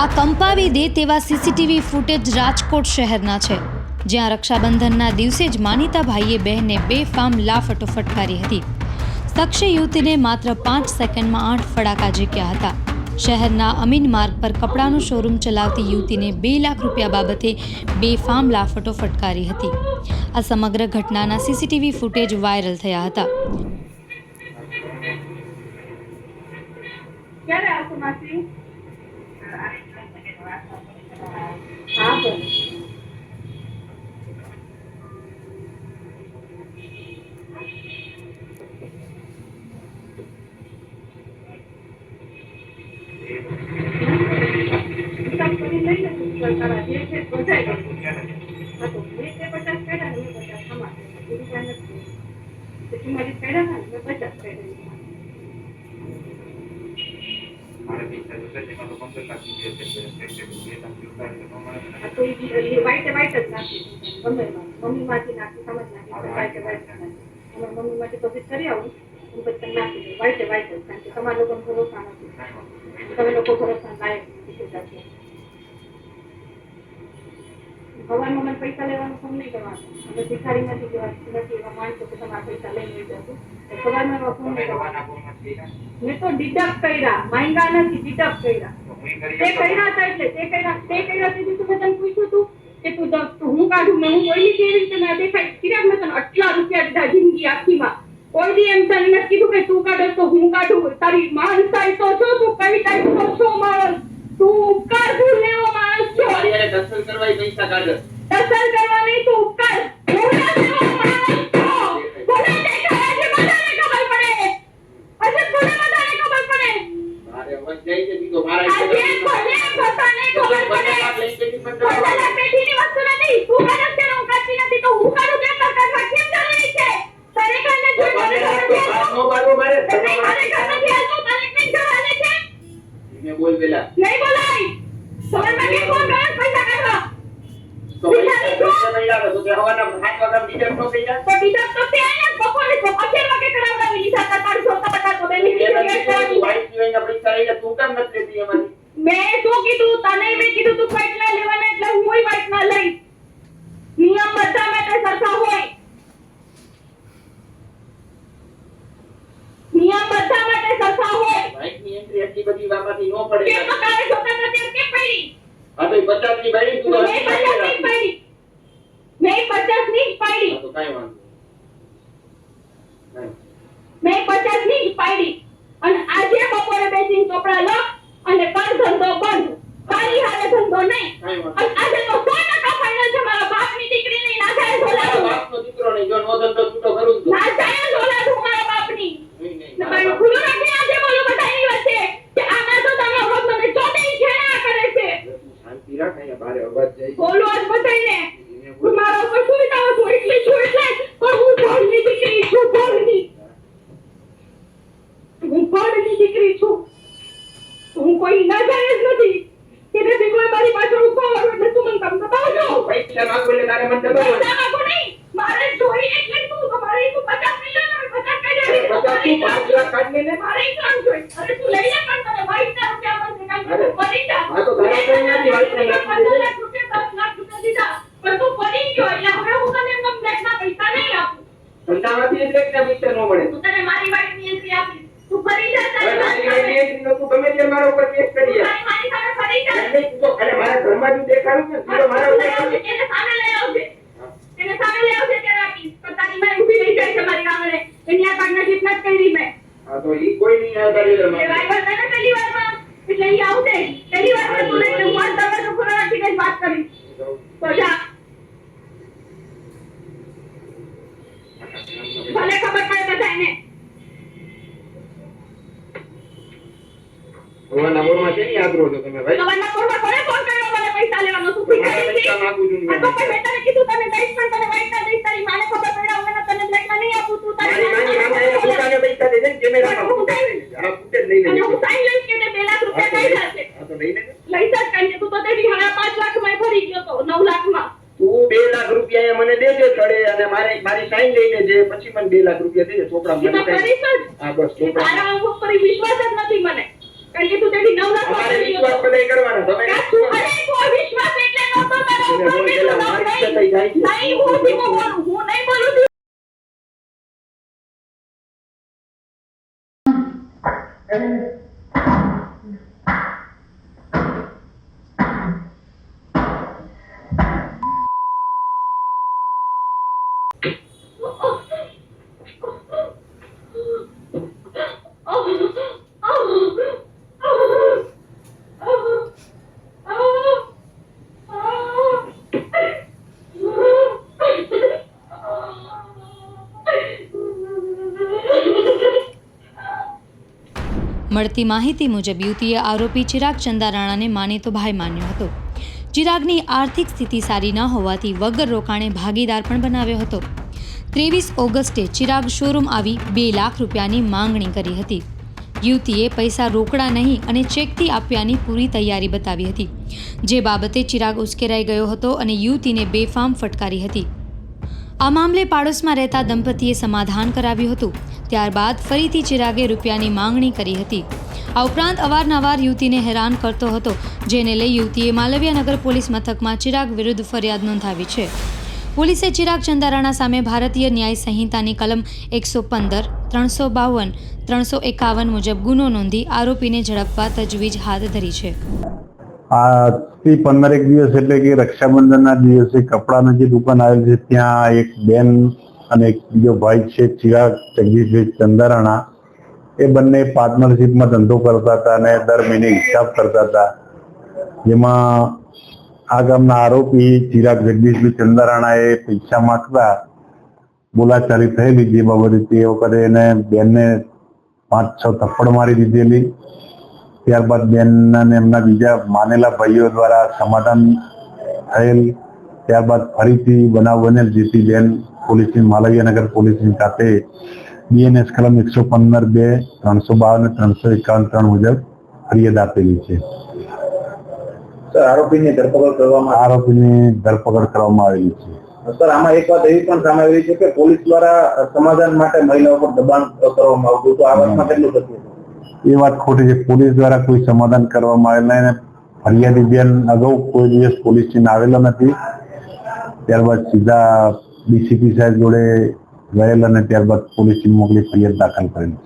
આ કંપાવી દે તેવા CCTV footage Rajkot શહેરના છે, જ્યાં રક્ષાબંધનના દિવસે જ માનીતા ભાઈએ બહેનને બેફામ લાફટો ફટકારી હતી. શખ્સે યુવતીને માત્ર 5 સેકન્ડમાં 8 ફડાકા ઝીક્યા હતા. શહેરના અમીન માર્ગ પર કપડાનો શોરૂમ ચલાવતી યુવતીને 2 લાખ રૂપિયા બાબતે બેફામ લાફટો ફટકારી હતી. આ સમગ્ર ઘટનાના સીસીટીવી ફૂટેજ વાયરલ થયા હતા. ક્યારે આવશો માસી? હા બોલ. હિસાબ કરી લઈ લે તારા જે છે બધાય હા તો મેં તે 50 કાઢ્યા ને 50 સમાજ બીજું કાંઈ નથી. પછી મારી કાઢ્યા ને 50 કાઢ્યા. મમ્મી માંથી નાખી સમજ નાખી વાઈટ વાઈટ મમ્મી માંથી પછી કરી આવું પછી નાખી દઉં વાઈટ વાઈટ કારણ કે તમારા લોકો ભરોસા નથી. તમે લોકો ભરોસા લાયક નથી. ભગવાનમાં મને પૈસા લેવાનું ફોન નહીં કરવાનો. અમે ભિખારી નથી એવા માણસો કે તમારા પૈસા લઈને લઈ જશું. સવારમાં એવા ફોન નહીં કરવાના. મેં તો ડિડક્ટ કર્યા, માંગ્યા નથી, ડિડક્ટ કર્યા. તે કર્યા હતા એટલે તે કર્યા તેથી તું તને પૂછ્યું તું કે તું હું કાઢું મેં હું કોઈની કેવી રીતે મેં દેખાય કિરાક મેં તને આટલા રૂપિયા દીધા જિંદગી આખીમાં કોઈ દી એમ તને નથી કીધું કે તું કાઢે તો હું કાઢું. તારી માણસાઈ તો છો તું કઈ ટાઈપનો છો માણસ? તું ઉપકાર ભૂલ લેવો માણસ છો. દર્શન કરવા પૈસા કાઢે. દર્શન કરવા નહીં તું ઉપકાર ભૂલા લેવો માણસ છો. કોને દેખાય છે બધાને ખબર પડે. અચ્છા કોને બધાને ખબર પડે? મારે અવાજ જાય છે દીકો મારા આજે કોને બધાને ખબર પડે. બધાના પેટીની વસ્તુ નથી. તું કાઢે છે હું કાઢતી નથી તો હું કાઢું કેમ કરવા કેમ જરૂરી છે? તારે કાને જોઈ મારે તારે કાને આતો તારે કેમ જવાને છે? મે બોલ પેલા નહીં બોલાય. સવારમાં કેમ ફોન કરે પૈસા કાઢવા? તો પૈસા નહીં લાવે તો કે હવાના 7 વાગ્યા ડિડક્ટ તો થઈ જાય. તો ડિડક્ટ તો તે આયા બપોરે 11 વાગે કરાવડાવી લીધા હતા. તારું જોતા હતા તો બેની વાઈટ પીવાના પૈસા લઈને તું કેમ નથી લેતી એમાંથી? મેં શું કીધું તને? મેં કીધું તું વાઈટ ના લેવાના એટલે હુંય વાઈટ ના લઈશ. નિયમ બધા માટે સરખા હોય. નિયમ બધા માટે સરખા હોય. વાઈટની એન્ટ્રી એટલી બધી વાપરતી ન પડે. કેમ તો તારે જોતા નથી કેમ પડી? આ તો 50 ની ભાઈ તું મેં 50 ની પડી. મેં 50 ની પડી. તો કાઈ વાંધો નહીં. મેં 50 ની પડી. અને આજે બપોરે બેસીને ચોપડા લખ અને કર ધંધો બંધ. તારી હારે ધંધો નહીં. અને આજે તો 100% ફાઇનલ છે. મારા બાપની દીકરી નહીં ના જાય ઝોલા. બાપનો દીકરો નહીં જો નો ધંધો છૂટો કરું તો ના જાય ઝોલા તું મારા બાપની. નહીં તમારું ખુલ્લું રાખીને આજે બોલું બધાની વચ્ચે કે આમાં તો તમે રોજ મને ચોટી છેડા કરે છે. શાંતિ રાખ અહીંયા બારે અવાજ જાય. બોલું આજ બધાને તું મારા ઉપર સુવિધાઓ છું એટલી છું એટલે પણ હું ભણની દીકરી છું. ભણની હું ભણની દીકરી છું. હું કોઈ ના જાય જ નથી. કે તે કોઈ મારી પાછળ ઉભો હોય એટલે તું મને કામ બતાવજો. પૈસા માંગો એટલે તારે મને દબાવો. પૈસા માંગો નહીં. મારે જોઈ એટલે તું તમારે તું 50 મિલિયન 50 કાઢી 5 લાખ કાઢી લે. મારે કામ જોઈ. અરે તું લઈ લે પણ તને વાઈટ ના રૂપિયા મળશે કામ પડી જા. હા તો તારે કઈ નથી વાઈટ ના 15 લાખ રૂપિયા 10 લાખ રૂપિયા દીધા પણ તું પડી ગયો એટલે હવે હું તને એમ બ્લેકના પૈસા નહીં આપું. ધંધામાંથી એટલે કે પૈસા ન મળે. હું તને મારી વાઈટની એન્ટ્રી આપીશ. તું ફરી જા. હવે તારી વાઈટની એન્ટ્રી નો તું ગમે તે મારા ઉપર કેસ કરી જા. મારી સામે ફરી જા. એટલે તું તો અરે મારા ઘરમાં જ દેખાડું છે તું તો મારા ઉપર એને સામે લઈ આવજે. એને સામે લઈ આવજે ત્યારે આપીશ. પણ તારી માં ઊભી રહી જાય છે મારી સામે. એની આ પાર્ટનરશિપ નથી કરી મેં. હા તો ઈ કોઈ નહીં આવે તારી એ વાઈટ હતા ને પહેલી વારમાં એટલે ઈ આવશે. પહેલી વારમાં તું લઈને હું આ દરવાજો ખુલ્લો રાખીને જ વાત કરીશ. તો જા. ભલે ખબર પડે બધાને. ભગવાનના બોરમાં છે ને આગ્રહ છો તમે ભાઈ. સવારના કોણમાં કોને ફોન કર્યો મને પૈસા લેવાનો? શું ભિખારી છે? પૈસા માંગુ છું આ તો પણ મેં તને કીધું તને દઈશ પણ તને વાઈટ ના દઈશ. તારી માને ખબર પડ્યા વગર તને બ્લેકમાં નહીં આપું. તું તારી મારી માને પોતાને પૈસા દે છે ને કેમેરામાં ફૂટેજ લઈ લે. આ ફૂટેજ લઈ અને લે. હું સાઈન લઈશ કે તે 2 લાખ રૂપિયા લઈ જશે. હા તો લઈ લે. લઈ જા કાંઈ તું તો તેની 5 લાખમાં ભરી ગયો તો 9 લાખમાં. તું 2 લાખ રૂપિયા મને દેજે ચડે અને મારી સાઈન લઈ લેજે પછી મને 2 લાખ રૂપિયા દેજે ચોપડા મને. કરીશ જ. હા બસ ચોપડા. તારા ઉપર વિશ્વાસ જ નથી મને. કારણ કે તું તેથી નવરા અમારે વિશ્વાસ બધાય કરવાનો. તમે અરે કોઈ વિશ્વાસ એટલે નહોતો તારો ઉપર બોલ, કેટલું પેલા નામ મારી નહીં. સાથે જાય છે. નહીં, હું ધીમું બોલું, હું નહીં બોલું છું. મળતી માહિતી મુજબ યુવતીએ આરોપી ચિરાગ ચંદારાણાને માનીતો ભાઈ માન્યો હતો. ચિરાગની આર્થિક સ્થિતિ સારી ન હોવાથી વગર રોકાણે ભાગીદાર પણ બનાવ્યો હતો. 23 ઓગસ્ટે ચિરાગ શોરૂમ આવી 2 લાખ રૂપિયાની માંગણી કરી હતી. યુવતીએ પૈસા રોકડા નહીં અને ચેકથી આપ્યાની પૂરી તૈયારી બતાવી હતી, જે બાબતે ચિરાગ ઉશ્કેરાઈ ગયો હતો અને યુવતીને બેફામ ફટકારી હતી. આ મામલે પાડોશમાં રહેતા દંપતીએ સમાધાન કરાવ્યું હતું. ત્યારબાદ ફરીથી ચિરાગે રૂપિયાની માંગણી કરી હતી. આ ઉપરાંત અવારનવાર યુવતીને હેરાન કરતો હતો, જેને લઈ યુવતીએ માલવીયાનગર પોલીસ મથકમાં ચિરાગ વિરુદ્ધ ફરિયાદ નોંધાવી છે. પોલીસે ચિરાગ ચંદારાણા સામે ભારતીય ન્યાય સંહિતાની કલમ 115, 352, 351 મુજબ ગુનો નોંધી આરોપીને ઝડપવા તજવીજ હાથ ધરી છે. આજથી 15 દિવસ એટલે કે રક્ષાબંધનના દિવસે કપડાની જે દુકાન આવેલી છે ત્યાં એક બેન અને એક બીજો ભાઈ છે ચિરાગ જગદીશભાઈ ચંદારાણા, એ બંને પાર્ટનરશિપમાં ધંધો કરતા હતા અને દર મહિને હિસાબ કરતા હતા. જેમાં આ ગામના આરોપી ચિરાગ જગદીશભાઈ ચંદારાણાએ પૈસા માંગતા બોલાચાલી થયેલી, જે બાબતે તે વખતે એને બેનને 5-6 થપ્પડ મારી દીધેલી. ત્યારબાદ બેન અને એમના બીજા માનેલા ભાઈઓ દ્વારા સમાધાન થયેલ. ત્યારબાદ ફરીથી બનાવ બનેલ, જેથી બેન પોલીસની માલવીયાનગર પોલીસની ખાતે BNS કલમ 115(2), 352 અને 351 મુજબ ફરિયાદ આપેલી છે. આરોપીની ધરપકડ કરવામાં આવેલી છે. સર, આમાં એક વાત એવી પણ સામે આવી છે કે પોલીસ દ્વારા સમાધાન માટે મહિલાઓ પર દબાણ કરવામાં આવતું, તો આ વાતમાં કેટલું સત્ય છે? એ વાત ખોટી છે. પોલીસ દ્વારા કોઈ સમાધાન કરવામાં આવેલ નહીં. ફરિયાદી બેન અગાઉ કોઈ દિવસ પોલીસ સ્ટેશન આવેલો નથી. ત્યારબાદ સીધા DCP સાહેબ જોડે ગયેલ અને ત્યારબાદ પોલીસ મોકલી ફરિયાદ દાખલ કરેલ.